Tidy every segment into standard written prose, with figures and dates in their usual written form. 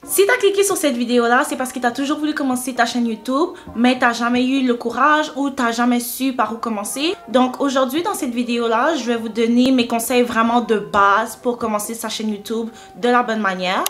Si tu as cliqué sur cette vidéo-là, c'est parce que tu as toujours voulu commencer ta chaîne YouTube, mais tu n'as jamais eu le courage ou tu n'as jamais su par où commencer. Donc aujourd'hui, dans cette vidéo-là, je vais vous donner mes conseils vraiment de base pour commencer sa chaîne YouTube de la bonne manière.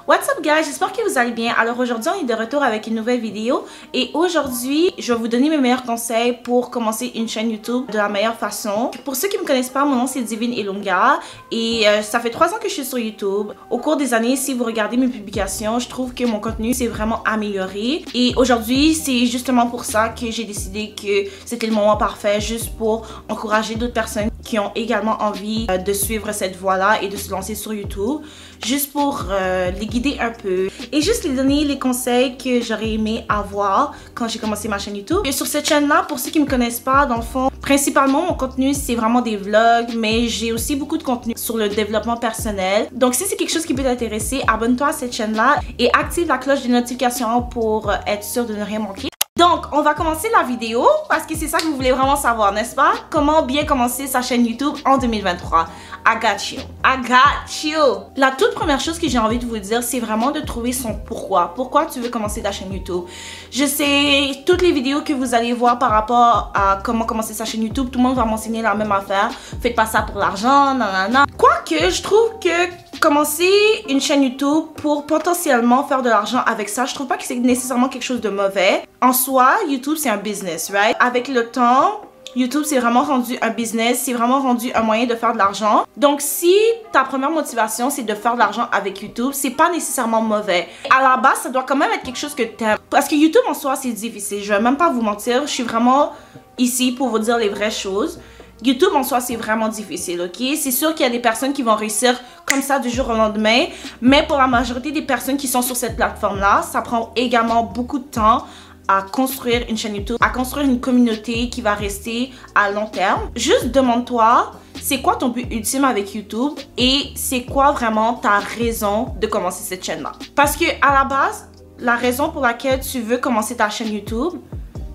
What's up guys, j'espère que vous allez bien. Alors aujourd'hui on est de retour avec une nouvelle vidéo et aujourd'hui je vais vous donner mes meilleurs conseils pour commencer une chaîne YouTube de la meilleure façon. Pour ceux qui me connaissent pas, mon nom c'est Divine Ilunga et ça fait 3 ans que je suis sur YouTube. Au cours des années, si vous regardez mes publications, je trouve que mon contenu s'est vraiment amélioré et aujourd'hui c'est justement pour ça que j'ai décidé que c'était le moment parfait juste pour encourager d'autres personnes qui ont également envie de suivre cette voie-là et de se lancer sur YouTube, juste pour les guider un peu et juste les donner les conseils que j'aurais aimé avoir quand j'ai commencé ma chaîne YouTube. Et sur cette chaîne-là, pour ceux qui me connaissent pas, dans le fond, principalement mon contenu c'est vraiment des vlogs, mais j'ai aussi beaucoup de contenu sur le développement personnel. Donc si c'est quelque chose qui peut t'intéresser, abonne-toi à cette chaîne-là et active la cloche de notification pour être sûr de ne rien manquer. Donc, on va commencer la vidéo parce que c'est ça que vous voulez vraiment savoir, n'est-ce pas? Comment bien commencer sa chaîne YouTube en 2023. I got you. I got you. La toute première chose que j'ai envie de vous dire, c'est vraiment de trouver son pourquoi. Pourquoi tu veux commencer ta chaîne YouTube? Je sais, toutes les vidéos que vous allez voir par rapport à comment commencer sa chaîne YouTube, tout le monde va m'enseigner la même affaire. Faites pas ça pour l'argent, nanana. Quoique, je trouve que commencer une chaîne YouTube pour potentiellement faire de l'argent avec ça, je trouve pas que c'est nécessairement quelque chose de mauvais. En soi, YouTube c'est un business, right? Avec le temps, YouTube c'est vraiment rendu un business, c'est vraiment rendu un moyen de faire de l'argent. Donc si ta première motivation c'est de faire de l'argent avec YouTube, c'est pas nécessairement mauvais. À la base, ça doit quand même être quelque chose que t'aimes. Parce que YouTube en soi c'est difficile, je vais même pas vous mentir, je suis vraiment ici pour vous dire les vraies choses. YouTube en soi c'est vraiment difficile, ok? C'est sûr qu'il y a des personnes qui vont réussir comme ça du jour au lendemain, mais pour la majorité des personnes qui sont sur cette plateforme là, ça prend également beaucoup de temps à construire une chaîne YouTube, à construire une communauté qui va rester à long terme. Juste demande-toi, c'est quoi ton but ultime avec YouTube et c'est quoi vraiment ta raison de commencer cette chaîne là? Parce que à la base, la raison pour laquelle tu veux commencer ta chaîne YouTube,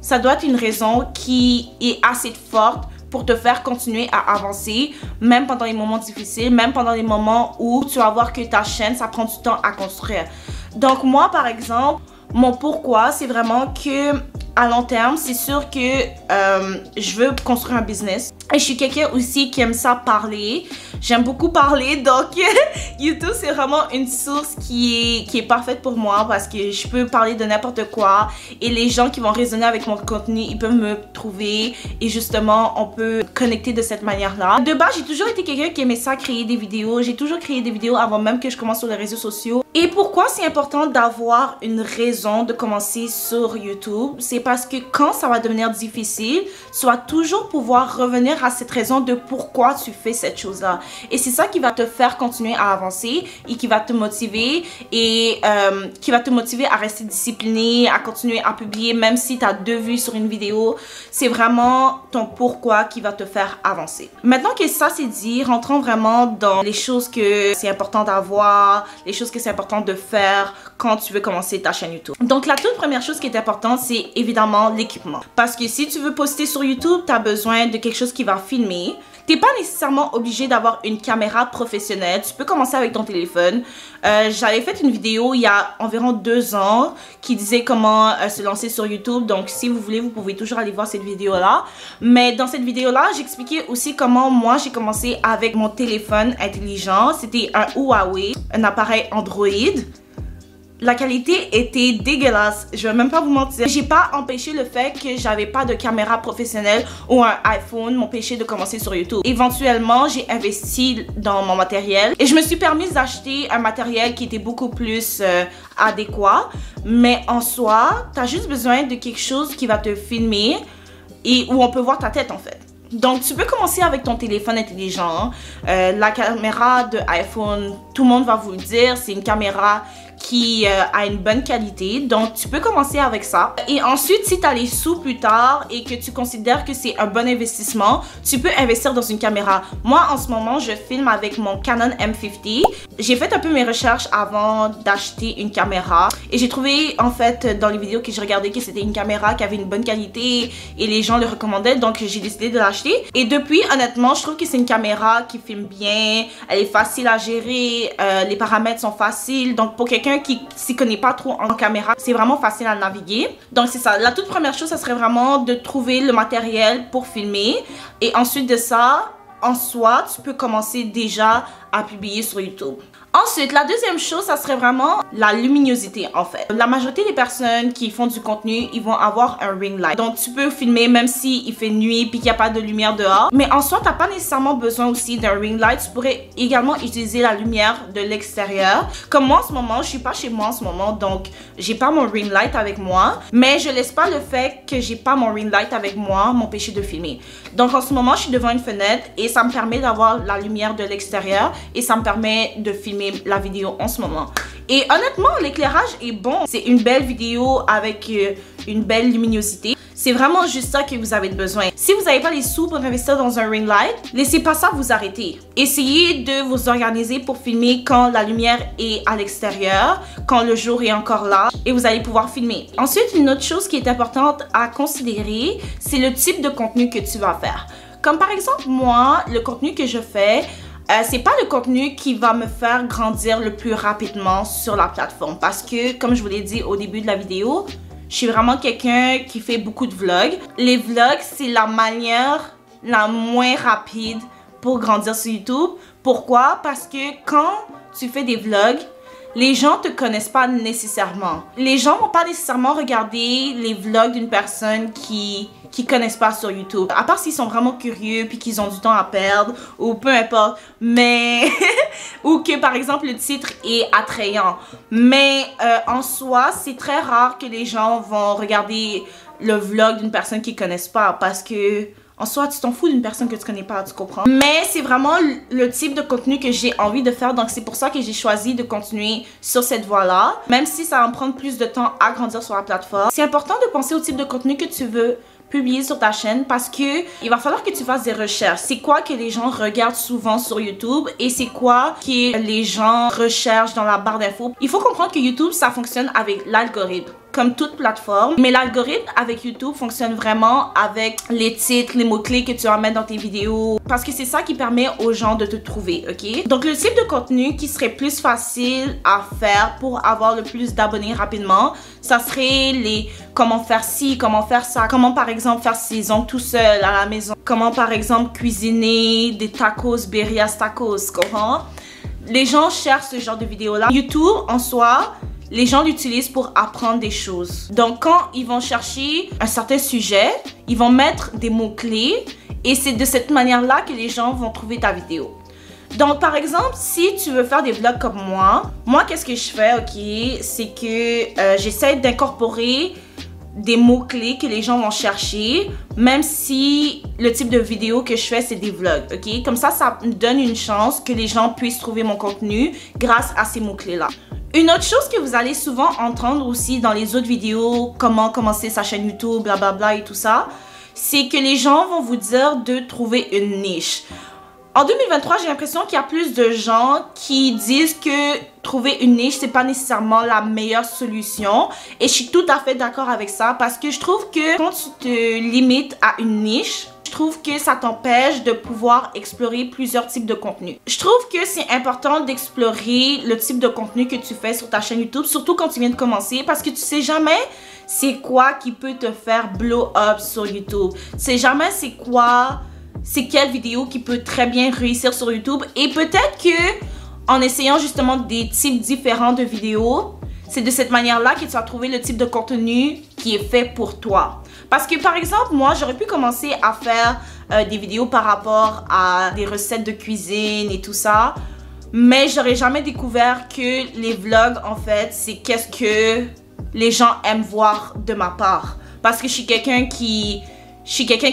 ça doit être une raison qui est assez forte pour te faire continuer à avancer, même pendant les moments difficiles, même pendant les moments où tu vas voir que ta chaîne, ça prend du temps à construire. Donc moi, par exemple, mon pourquoi, c'est vraiment que à long terme, c'est sûr que je veux construire un business. Et je suis quelqu'un aussi qui aime ça parler. J'aime beaucoup parler, donc YouTube c'est vraiment une source qui est parfaite pour moi parce que je peux parler de n'importe quoi et les gens qui vont résonner avec mon contenu, ils peuvent me trouver et justement on peut connecter de cette manière-là. De base, j'ai toujours été quelqu'un qui aimait ça, créer des vidéos. J'ai toujours créé des vidéos avant même que je commence sur les réseaux sociaux. Et pourquoi c'est important d'avoir une raison de commencer sur YouTube? C'est parce que quand ça va devenir difficile, tu vas toujours pouvoir revenir à cette raison de pourquoi tu fais cette chose-là. Et c'est ça qui va te faire continuer à avancer et qui va te motiver et qui va te motiver à rester discipliné, à continuer à publier même si tu as 2 vues sur une vidéo. C'est vraiment ton pourquoi qui va te faire avancer. Maintenant que ça c'est dit, rentrons vraiment dans les choses que c'est important d'avoir, les choses que c'est important de faire quand tu veux commencer ta chaîne YouTube. Donc la toute première chose qui est importante, c'est évidemment l'équipement. Parce que si tu veux poster sur YouTube, tu as besoin de quelque chose qui va filmer. T'es pas nécessairement obligé d'avoir une caméra professionnelle. Tu peux commencer avec ton téléphone. J'avais fait une vidéo il y a environ 2 ans qui disait comment se lancer sur YouTube. Donc si vous voulez, vous pouvez toujours aller voir cette vidéo-là. Mais dans cette vidéo-là, j'expliquais aussi comment moi j'ai commencé avec mon téléphone intelligent. C'était un Huawei, un appareil Android. La qualité était dégueulasse, je vais même pas vous mentir. J'ai pas empêché le fait que j'avais pas de caméra professionnelle ou un iPhone m'empêcher de commencer sur YouTube. Éventuellement, j'ai investi dans mon matériel et je me suis permise d'acheter un matériel qui était beaucoup plus adéquat. Mais en soi, t'as juste besoin de quelque chose qui va te filmer et où on peut voir ta tête en fait. Donc tu peux commencer avec ton téléphone intelligent. La caméra de iPhone, tout le monde va vous le dire, c'est une caméra qui a une bonne qualité, donc tu peux commencer avec ça. Et ensuite, si tu as les sous plus tard et que tu considères que c'est un bon investissement, tu peux investir dans une caméra. Moi en ce moment je filme avec mon Canon M50. J'ai fait un peu mes recherches avant d'acheter une caméra et j'ai trouvé en fait dans les vidéos que j'ai regardées que c'était une caméra qui avait une bonne qualité et les gens le recommandaient, donc j'ai décidé de l'acheter. Et depuis, honnêtement, je trouve que c'est une caméra qui filme bien, elle est facile à gérer, les paramètres sont faciles, donc pour quelqu'un qui s'y connaît pas trop en caméra, c'est vraiment facile à naviguer. Donc c'est ça, la toute première chose, ça serait vraiment de trouver le matériel pour filmer et ensuite de ça, en soi, tu peux commencer déjà à publier sur YouTube. Ensuite, la deuxième chose, ça serait vraiment la luminosité en fait. La majorité des personnes qui font du contenu, ils vont avoir un ring light. Donc tu peux filmer même si il fait nuit puis qu'il n'y a pas de lumière dehors. Mais en soi, tu n'as pas nécessairement besoin aussi d'un ring light. Tu pourrais également utiliser la lumière de l'extérieur. Comme moi en ce moment, je suis pas chez moi en ce moment, donc j'ai pas mon ring light avec moi. Mais je laisse pas le fait que j'ai pas mon ring light avec moi m'empêcher de filmer. Donc en ce moment, je suis devant une fenêtre et ça me permet d'avoir la lumière de l'extérieur et ça me permet de filmer la vidéo en ce moment. Et honnêtement, l'éclairage est bon. C'est une belle vidéo avec une belle luminosité. C'est vraiment juste ça que vous avez besoin. Si vous n'avez pas les sous pour investir dans un ring light, laissez pas ça vous arrêter. Essayez de vous organiser pour filmer quand la lumière est à l'extérieur, quand le jour est encore là et vous allez pouvoir filmer. Ensuite, une autre chose qui est importante à considérer, c'est le type de contenu que tu vas faire. Comme par exemple, moi, le contenu que je fais, c'est pas le contenu qui va me faire grandir le plus rapidement sur la plateforme parce que, comme je vous l'ai dit au début de la vidéo, je suis vraiment quelqu'un qui fait beaucoup de vlogs. Les vlogs, c'est la manière la moins rapide pour grandir sur YouTube. Pourquoi? Parce que quand tu fais des vlogs, les gens te connaissent pas nécessairement. Les gens vont pas nécessairement regarder les vlogs d'une personne qui connaissent pas sur YouTube. À part s'ils sont vraiment curieux puis qu'ils ont du temps à perdre ou peu importe. Mais ou que par exemple le titre est attrayant. Mais en soi, c'est très rare que les gens vont regarder le vlog d'une personne qu'ils connaissent pas parce que en soi, tu t'en fous d'une personne que tu connais pas, tu comprends? Mais c'est vraiment le type de contenu que j'ai envie de faire, donc c'est pour ça que j'ai choisi de continuer sur cette voie-là. Même si ça va me prendre plus de temps à grandir sur la plateforme, c'est important de penser au type de contenu que tu veux publier sur ta chaîne parce que il va falloir que tu fasses des recherches. C'est quoi que les gens regardent souvent sur YouTube et c'est quoi que les gens recherchent dans la barre d'infos. Il faut comprendre que YouTube, ça fonctionne avec l'algorithme. Comme toute plateforme, mais l'algorithme avec YouTube fonctionne vraiment avec les titres, les mots-clés que tu vas mettre dans tes vidéos parce que c'est ça qui permet aux gens de te trouver, ok? Donc le type de contenu qui serait plus facile à faire pour avoir le plus d'abonnés rapidement, ça serait les comment faire ci, comment faire ça, comment par exemple faire ses ongles tout seul à la maison, comment par exemple cuisiner des tacos, birrias tacos, comprends? Les gens cherchent ce genre de vidéos-là. YouTube en soi, les gens l'utilisent pour apprendre des choses. Donc, quand ils vont chercher un certain sujet, ils vont mettre des mots-clés et c'est de cette manière-là que les gens vont trouver ta vidéo. Donc, par exemple, si tu veux faire des vlogs comme moi, qu'est-ce que je fais, ok? C'est que j'essaie d'incorporer des mots-clés que les gens vont chercher, même si le type de vidéo que je fais, c'est des vlogs, ok? Comme ça me donne une chance que les gens puissent trouver mon contenu grâce à ces mots-clés-là. Une autre chose que vous allez souvent entendre aussi dans les autres vidéos, comment commencer sa chaîne YouTube, blablabla et tout ça, c'est que les gens vont vous dire de trouver une niche. En 2023, j'ai l'impression qu'il y a plus de gens qui disent que trouver une niche, c'est pas nécessairement la meilleure solution. Et je suis tout à fait d'accord avec ça parce que je trouve que quand tu te limites à une niche, je trouve que ça t'empêche de pouvoir explorer plusieurs types de contenus. Je trouve que c'est important d'explorer le type de contenu que tu fais sur ta chaîne YouTube, surtout quand tu viens de commencer, parce que tu sais jamais c'est quoi qui peut te faire blow up sur YouTube. Tu sais jamais c'est quelle vidéo qui peut très bien réussir sur YouTube. Et peut-être que en essayant justement des types différents de vidéos, c'est de cette manière-là que tu vas trouver le type de contenu qui est fait pour toi. Parce que par exemple, moi, j'aurais pu commencer à faire des vidéos par rapport à des recettes de cuisine et tout ça. Mais j'aurais jamais découvert que les vlogs, en fait, c'est qu'est-ce que les gens aiment voir de ma part. Parce que je suis quelqu'un qui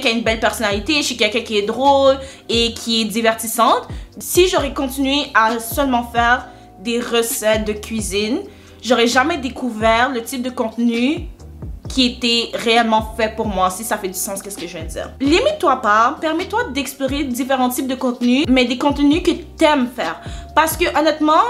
a une belle personnalité, je suis quelqu'un qui est drôle et qui est divertissante. Si j'aurais continué à seulement faire des recettes de cuisine, j'aurais jamais découvert le type de contenu qui était réellement fait pour moi, si ça fait du sens, qu'est-ce que je viens de dire. Limite-toi pas, permets-toi d'explorer différents types de contenus, mais des contenus que t'aimes faire. Parce que honnêtement,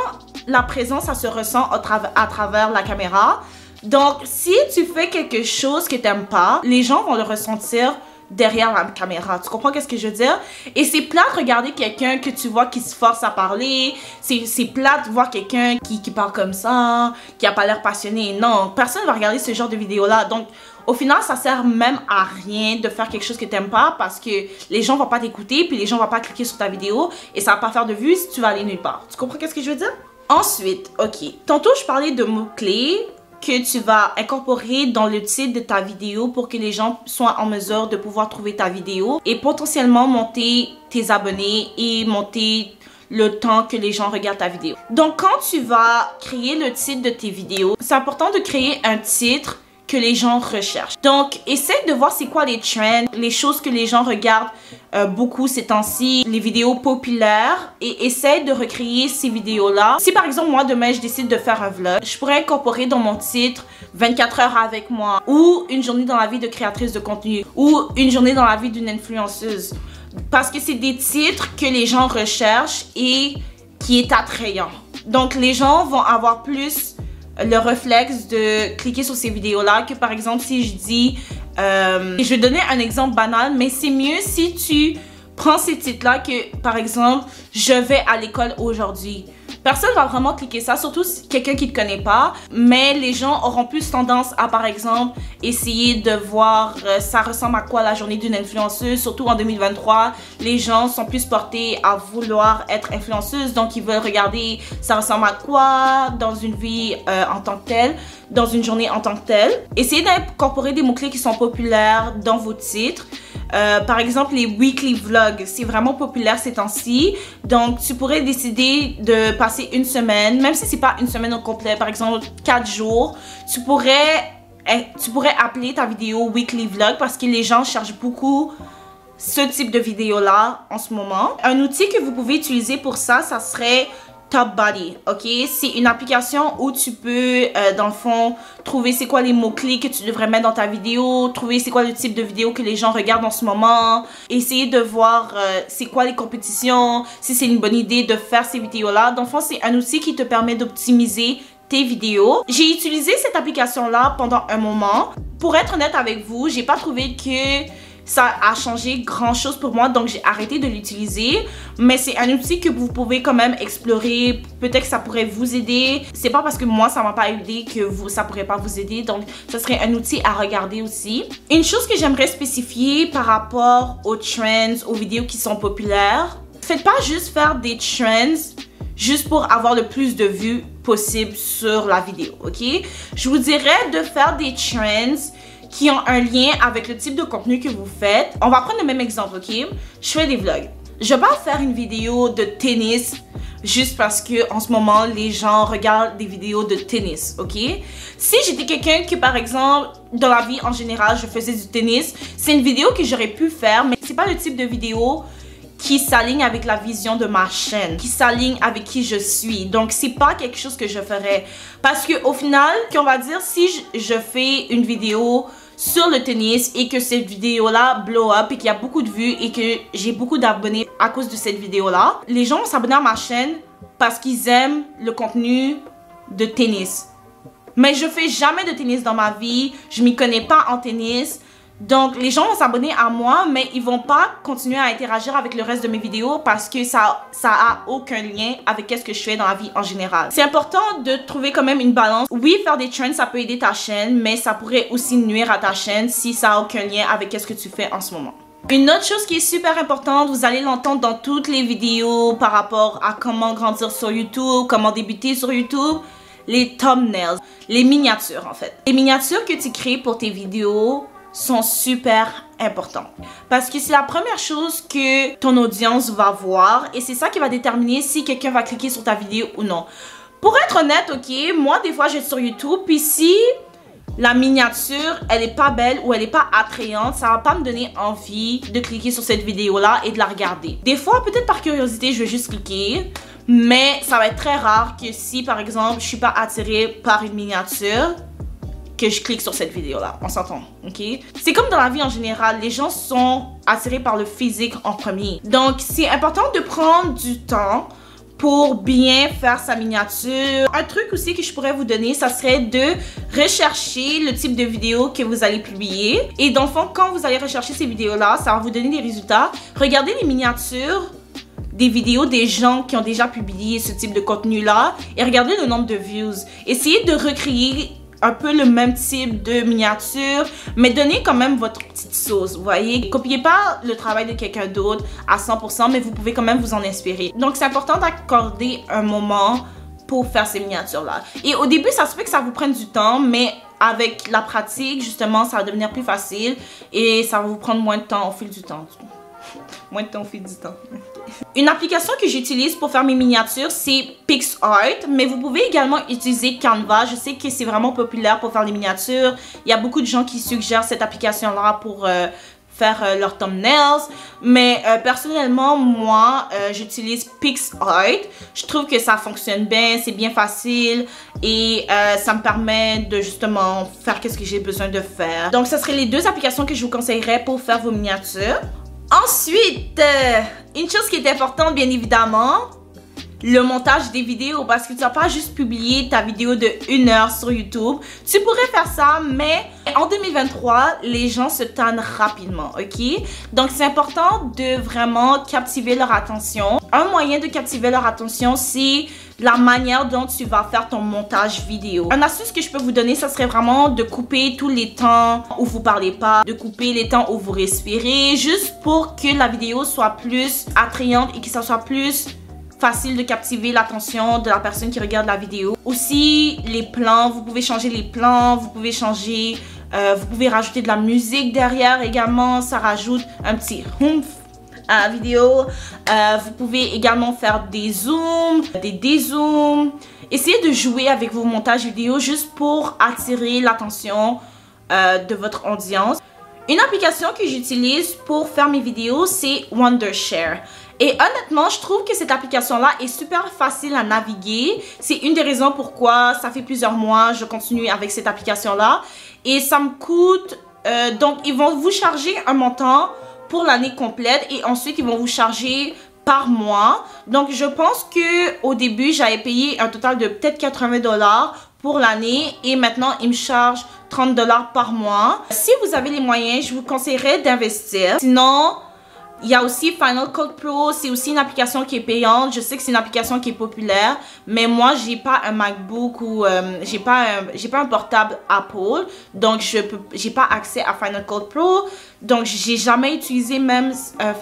la présence, ça se ressent à travers la caméra. Donc, si tu fais quelque chose que t'aimes pas, les gens vont le ressentir derrière la caméra. Tu comprends qu'est-ce que je veux dire? Et c'est plate de regarder quelqu'un que tu vois qui se force à parler. C'est plate de voir quelqu'un qui parle comme ça, qui a pas l'air passionné. Non, personne va regarder ce genre de vidéo-là. Donc, au final, ça sert même à rien de faire quelque chose que t'aimes pas parce que les gens vont pas t'écouter, puis les gens vont pas cliquer sur ta vidéo et ça va pas faire de vues si tu vas aller nulle part. Tu comprends qu'est-ce que je veux dire? Ensuite, ok. Tantôt, je parlais de mots-clés que tu vas incorporer dans le titre de ta vidéo pour que les gens soient en mesure de pouvoir trouver ta vidéo et potentiellement monter tes abonnés et monter le temps que les gens regardent ta vidéo. Donc, quand tu vas créer le titre de tes vidéos, c'est important de créer un titre que les gens recherchent. Donc, essaie de voir c'est quoi les trends, les choses que les gens regardent beaucoup ces temps-ci, les vidéos populaires, et essaie de recréer ces vidéos-là. Si par exemple, moi, demain, je décide de faire un vlog, je pourrais incorporer dans mon titre 24 heures avec moi, ou une journée dans la vie de créatrice de contenu, ou une journée dans la vie d'une influenceuse. Parce que c'est des titres que les gens recherchent et qui est attrayant. Donc, les gens vont avoir plus le réflexe de cliquer sur ces vidéos-là que par exemple si je dis, je vais donner un exemple banal, mais c'est mieux si tu prends ces titres-là que par exemple, je vais à l'école aujourd'hui. Personne va vraiment cliquer ça, surtout si quelqu'un qui ne te connaît pas, mais les gens auront plus tendance à par exemple essayer de voir ça ressemble à quoi la journée d'une influenceuse, surtout en 2023, les gens sont plus portés à vouloir être influenceuse, donc ils veulent regarder ça ressemble à quoi dans une vie en tant que telle, dans une journée en tant que telle. Essayez d'incorporer des mots-clés qui sont populaires dans vos titres. Par exemple, les weekly vlogs, c'est vraiment populaire ces temps-ci. Donc, tu pourrais décider de passer une semaine, même si c'est pas une semaine au complet, par exemple 4 jours, tu pourrais appeler ta vidéo weekly vlog parce que les gens cherchent beaucoup ce type de vidéo-là en ce moment. Un outil que vous pouvez utiliser pour ça, ça serait TopBuddy, ok? C'est une application où tu peux, dans le fond, trouver c'est quoi les mots-clés que tu devrais mettre dans ta vidéo, trouver c'est quoi le type de vidéo que les gens regardent en ce moment, essayer de voir c'est quoi les compétitions, si c'est une bonne idée de faire ces vidéos-là. Dans le fond, c'est un outil qui te permet d'optimiser tes vidéos. J'ai utilisé cette application-là pendant un moment. Pour être honnête avec vous, j'ai pas trouvé que ça a changé grand chose pour moi, donc j'ai arrêté de l'utiliser. Mais c'est un outil que vous pouvez quand même explorer. Peut-être que ça pourrait vous aider. C'est pas parce que moi ça m'a pas aidé que ça pourrait pas vous aider. Donc ça serait un outil à regarder aussi. Une chose que j'aimerais spécifier par rapport aux trends, aux vidéos qui sont populaires. Faites pas juste faire des trends juste pour avoir le plus de vues possible sur la vidéo, ok? Je vous dirais de faire des trends qui ont un lien avec le type de contenu que vous faites. On va prendre le même exemple, ok? Je fais des vlogs. Je vais pas faire une vidéo de tennis juste parce que en ce moment, les gens regardent des vidéos de tennis, ok? Si j'étais quelqu'un qui, par exemple, dans la vie en général, je faisais du tennis, c'est une vidéo que j'aurais pu faire, mais c'est pas le type de vidéo qui s'aligne avec la vision de ma chaîne, qui s'aligne avec qui je suis. Donc, c'est pas quelque chose que je ferais. Parce que au final, on va dire, si je fais une vidéo sur le tennis et que cette vidéo-là blow up et qu'il y a beaucoup de vues et que j'ai beaucoup d'abonnés à cause de cette vidéo-là, les gens vont s'abonner à ma chaîne parce qu'ils aiment le contenu de tennis. Mais je fais jamais de tennis dans ma vie, je m'y connais pas en tennis. Donc, les gens vont s'abonner à moi, mais ils vont pas continuer à interagir avec le reste de mes vidéos parce que ça a aucun lien avec ce que je fais dans la vie en général. C'est important de trouver quand même une balance. Oui, faire des trends, ça peut aider ta chaîne, mais ça pourrait aussi nuire à ta chaîne si ça a aucun lien avec ce que tu fais en ce moment. Une autre chose qui est super importante, vous allez l'entendre dans toutes les vidéos par rapport à comment grandir sur YouTube, comment débuter sur YouTube, les thumbnails, les miniatures en fait. Les miniatures que tu crées pour tes vidéos sont super importants parce que c'est la première chose que ton audience va voir et c'est ça qui va déterminer si quelqu'un va cliquer sur ta vidéo ou non. Pour être honnête, ok, moi des fois je suis sur YouTube puis si la miniature elle est pas belle ou elle est pas attrayante, ça va pas me donner envie de cliquer sur cette vidéo là et de la regarder. Des fois peut-être par curiosité je vais juste cliquer, mais ça va être très rare que si par exemple je suis pas attirée par une miniature, que je clique sur cette vidéo là, on s'entend, ok? C'est comme dans la vie en général, les gens sont attirés par le physique en premier. Donc c'est important de prendre du temps pour bien faire sa miniature. Un truc aussi que je pourrais vous donner, ça serait de rechercher le type de vidéo que vous allez publier. Et dans le fond, quand vous allez rechercher ces vidéos-là, ça va vous donner des résultats. Regardez les miniatures des vidéos des gens qui ont déjà publié ce type de contenu-là et regardez le nombre de views. Essayez de recréer un peu le même type de miniature, mais donnez quand même votre petite sauce, vous voyez. Copiez pas le travail de quelqu'un d'autre à 100%, mais vous pouvez quand même vous en inspirer. Donc c'est important d'accorder un moment pour faire ces miniatures-là. Et au début, ça se fait que ça vous prenne du temps, mais avec la pratique, justement, ça va devenir plus facile et ça va vous prendre moins de temps au fil du temps. Moins de temps au fil du temps. Une application que j'utilise pour faire mes miniatures, c'est PixArt, mais vous pouvez également utiliser Canva. Je sais que c'est vraiment populaire pour faire les miniatures. Il y a beaucoup de gens qui suggèrent cette application-là pour faire leurs thumbnails, mais personnellement, moi, j'utilise PixArt. Je trouve que ça fonctionne bien, c'est bien facile et ça me permet de justement faire ce que j'ai besoin de faire. Donc, ce seraient les deux applications que je vous conseillerais pour faire vos miniatures. Ensuite, une chose qui est importante, bien évidemment, le montage des vidéos, parce que tu vas pas juste publier ta vidéo de 1 heure sur YouTube. Tu pourrais faire ça, mais en 2023, les gens se tannent rapidement, ok? Donc, c'est important de vraiment captiver leur attention. Un moyen de captiver leur attention, c'est la manière dont tu vas faire ton montage vidéo. Une astuce que je peux vous donner, ça serait vraiment de couper tous les temps où vous parlez pas, de couper les temps où vous respirez, juste pour que la vidéo soit plus attrayante et que ça soit plus facile de captiver l'attention de la personne qui regarde la vidéo. Aussi, les plans, vous pouvez changer les plans, vous pouvez changer, vous pouvez rajouter de la musique derrière également, ça rajoute un petit oomph à la vidéo. Vous pouvez également faire des zooms, des dézooms. Essayez de jouer avec vos montages vidéo juste pour attirer l'attention de votre audience. Une application que j'utilise pour faire mes vidéos, c'est Wondershare. Et honnêtement, je trouve que cette application-là est super facile à naviguer. C'est une des raisons pourquoi ça fait plusieurs mois je continue avec cette application-là. Et ça me coûte... donc, ils vont vous charger un montant pour l'année complète et ensuite, ils vont vous charger par mois. Donc, je pense que au début, j'avais payé un total de peut-être 80 $ pour l'année et maintenant, ils me chargent 30 $ par mois. Si vous avez les moyens, je vous conseillerais d'investir. Sinon... il y a aussi Final Cut Pro, c'est aussi une application qui est payante. Je sais que c'est une application qui est populaire, mais moi j'ai pas un MacBook ou j'ai pas un portable Apple, donc j'ai pas accès à Final Cut Pro. Donc j'ai jamais utilisé même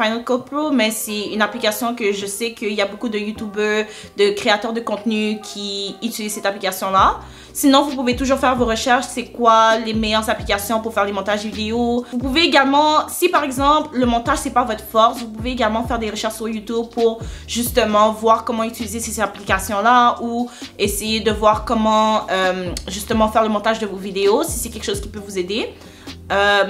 Final Cut Pro, mais c'est une application que je sais qu'il y a beaucoup de YouTubers, de créateurs de contenu qui utilisent cette application-là. Sinon, vous pouvez toujours faire vos recherches, c'est quoi les meilleures applications pour faire les montages vidéo. Vous pouvez également, si par exemple le montage c'est pas votre force, vous pouvez également faire des recherches sur YouTube pour justement voir comment utiliser ces applications-là ou essayer de voir comment justement faire le montage de vos vidéos si c'est quelque chose qui peut vous aider.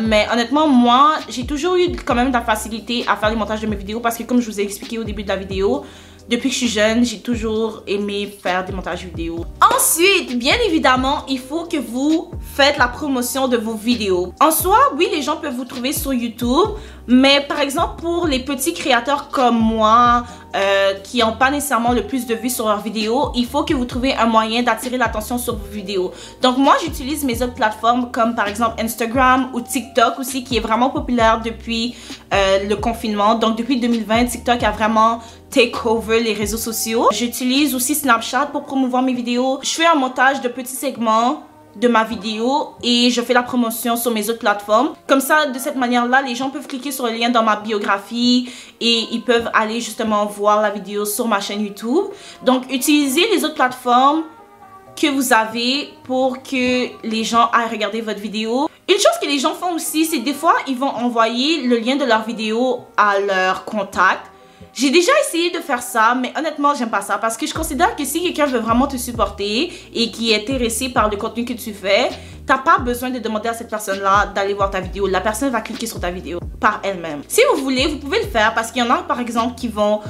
Mais honnêtement, moi, j'ai toujours eu quand même de la facilité à faire les montages de mes vidéos parce que comme je vous ai expliqué au début de la vidéo, depuis que je suis jeune, j'ai toujours aimé faire des montages vidéo. Ensuite, bien évidemment, il faut que vous faites la promotion de vos vidéos. En soi, oui, les gens peuvent vous trouver sur YouTube, mais par exemple, pour les petits créateurs comme moi, qui n'ont pas nécessairement le plus de vues sur leurs vidéos, il faut que vous trouviez un moyen d'attirer l'attention sur vos vidéos. Donc moi, j'utilise mes autres plateformes comme par exemple Instagram ou TikTok aussi, qui est vraiment populaire depuis le confinement. Donc depuis 2020, TikTok a vraiment take over les réseaux sociaux. J'utilise aussi Snapchat pour promouvoir mes vidéos. Je fais un montage de petits segments de ma vidéo et je fais la promotion sur mes autres plateformes. Comme ça, de cette manière-là, les gens peuvent cliquer sur le lien dans ma biographie et ils peuvent aller justement voir la vidéo sur ma chaîne YouTube. Donc, utilisez les autres plateformes que vous avez pour que les gens aillent regarder votre vidéo. Une chose que les gens font aussi, c'est des fois, ils vont envoyer le lien de leur vidéo à leur contact. J'ai déjà essayé de faire ça, mais honnêtement, j'aime pas ça parce que je considère que si quelqu'un veut vraiment te supporter et qui est intéressé par le contenu que tu fais, t'as pas besoin de demander à cette personne-là d'aller voir ta vidéo. La personne va cliquer sur ta vidéo par elle-même. Si vous voulez, vous pouvez le faire parce qu'il y en a par exemple qui vont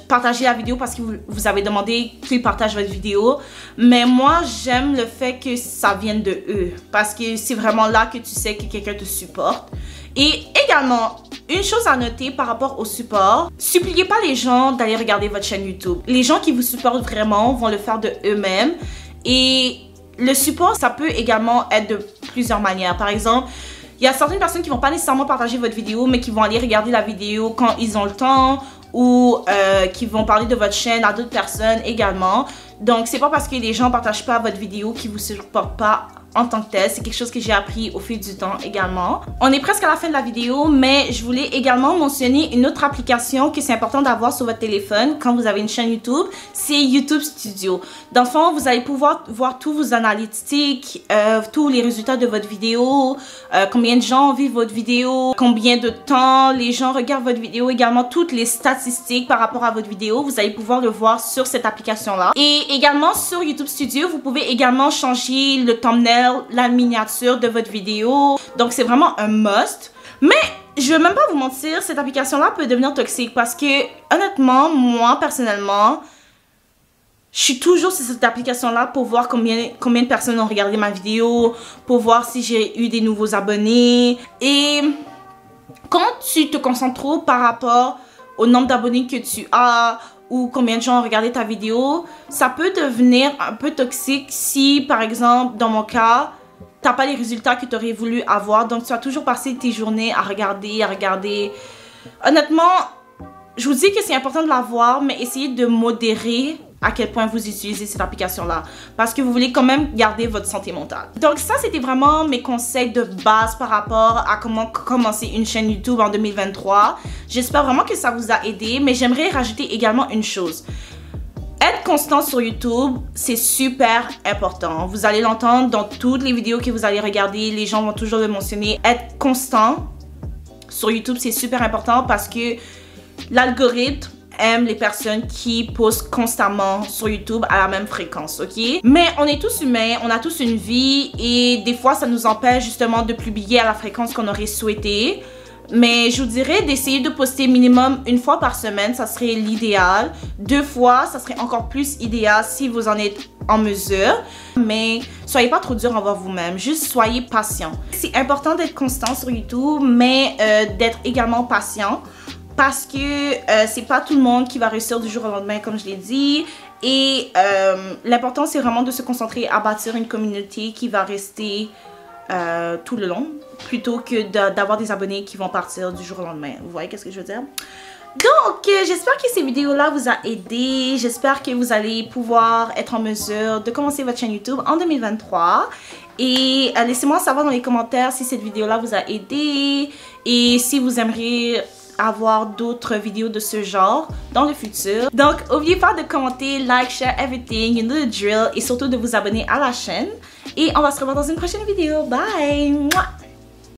partager la vidéo parce que vous avez demandé qu'ils partagent votre vidéo. Mais moi, j'aime le fait que ça vienne de eux parce que c'est vraiment là que tu sais que quelqu'un te supporte. Et également, une chose à noter par rapport au support, suppliez pas les gens d'aller regarder votre chaîne YouTube. Les gens qui vous supportent vraiment vont le faire de eux-mêmes. Et le support, ça peut également être de plusieurs manières. Par exemple, il y a certaines personnes qui vont pas nécessairement partager votre vidéo, mais qui vont aller regarder la vidéo quand ils ont le temps ou qui vont parler de votre chaîne à d'autres personnes également. Donc, c'est pas parce que les gens partagent pas votre vidéo qu'ils vous supportent pas en tant que tel. C'est quelque chose que j'ai appris au fil du temps également. On est presque à la fin de la vidéo, mais je voulais également mentionner une autre application que c'est important d'avoir sur votre téléphone quand vous avez une chaîne YouTube. C'est YouTube Studio. Dans le fond, vous allez pouvoir voir tous vos analytiques, tous les résultats de votre vidéo, combien de gens vivent votre vidéo, combien de temps les gens regardent votre vidéo, également toutes les statistiques par rapport à votre vidéo. Vous allez pouvoir le voir sur cette application-là. Et également sur YouTube Studio, vous pouvez également changer le thumbnail, la miniature de votre vidéo. Donc c'est vraiment un must. Mais je vais même pas vous mentir, cette application-là peut devenir toxique parce que honnêtement, moi personnellement, je suis toujours sur cette application-là pour voir combien de personnes ont regardé ma vidéo, pour voir si j'ai eu des nouveaux abonnés. Et quand tu te concentres trop par rapport au nombre d'abonnés que tu as ou combien de gens ont regardé ta vidéo, ça peut devenir un peu toxique si, par exemple, dans mon cas, t'as pas les résultats que tu aurais voulu avoir. Donc, tu vas toujours passer tes journées à regarder. Honnêtement, je vous dis que c'est important de l'avoir, mais essayez de modérer à quel point vous utilisez cette application-là. Parce que vous voulez quand même garder votre santé mentale. Donc ça, c'était vraiment mes conseils de base par rapport à comment commencer une chaîne YouTube en 2023. J'espère vraiment que ça vous a aidé, mais j'aimerais rajouter également une chose. Être constant sur YouTube, c'est super important. Vous allez l'entendre dans toutes les vidéos que vous allez regarder. Les gens vont toujours le mentionner. Être constant sur YouTube, c'est super important parce que l'algorithme aime les personnes qui postent constamment sur YouTube à la même fréquence, ok? Mais on est tous humains, on a tous une vie et des fois ça nous empêche justement de publier à la fréquence qu'on aurait souhaité. Mais je vous dirais d'essayer de poster minimum une fois par semaine, ça serait l'idéal. 2 fois, ça serait encore plus idéal si vous en êtes en mesure. Mais soyez pas trop dur envers vous-même, juste soyez patient. C'est important d'être constant sur YouTube, mais d'être également patient. Parce que c'est pas tout le monde qui va réussir du jour au lendemain, comme je l'ai dit. Et l'important, c'est vraiment de se concentrer à bâtir une communauté qui va rester tout le long. Plutôt que d'avoir des abonnés qui vont partir du jour au lendemain. Vous voyez qu'est-ce que je veux dire? Donc, j'espère que ces vidéos-là vous a aidé. J'espère que vous allez pouvoir être en mesure de commencer votre chaîne YouTube en 2023. Et laissez-moi savoir dans les commentaires si cette vidéo-là vous a aidé. Et si vous aimeriez avoir d'autres vidéos de ce genre dans le futur. Donc, n'oubliez pas de commenter, like, share everything, you know the drill, et surtout de vous abonner à la chaîne. Et on va se revoir dans une prochaine vidéo. Bye! Mouah!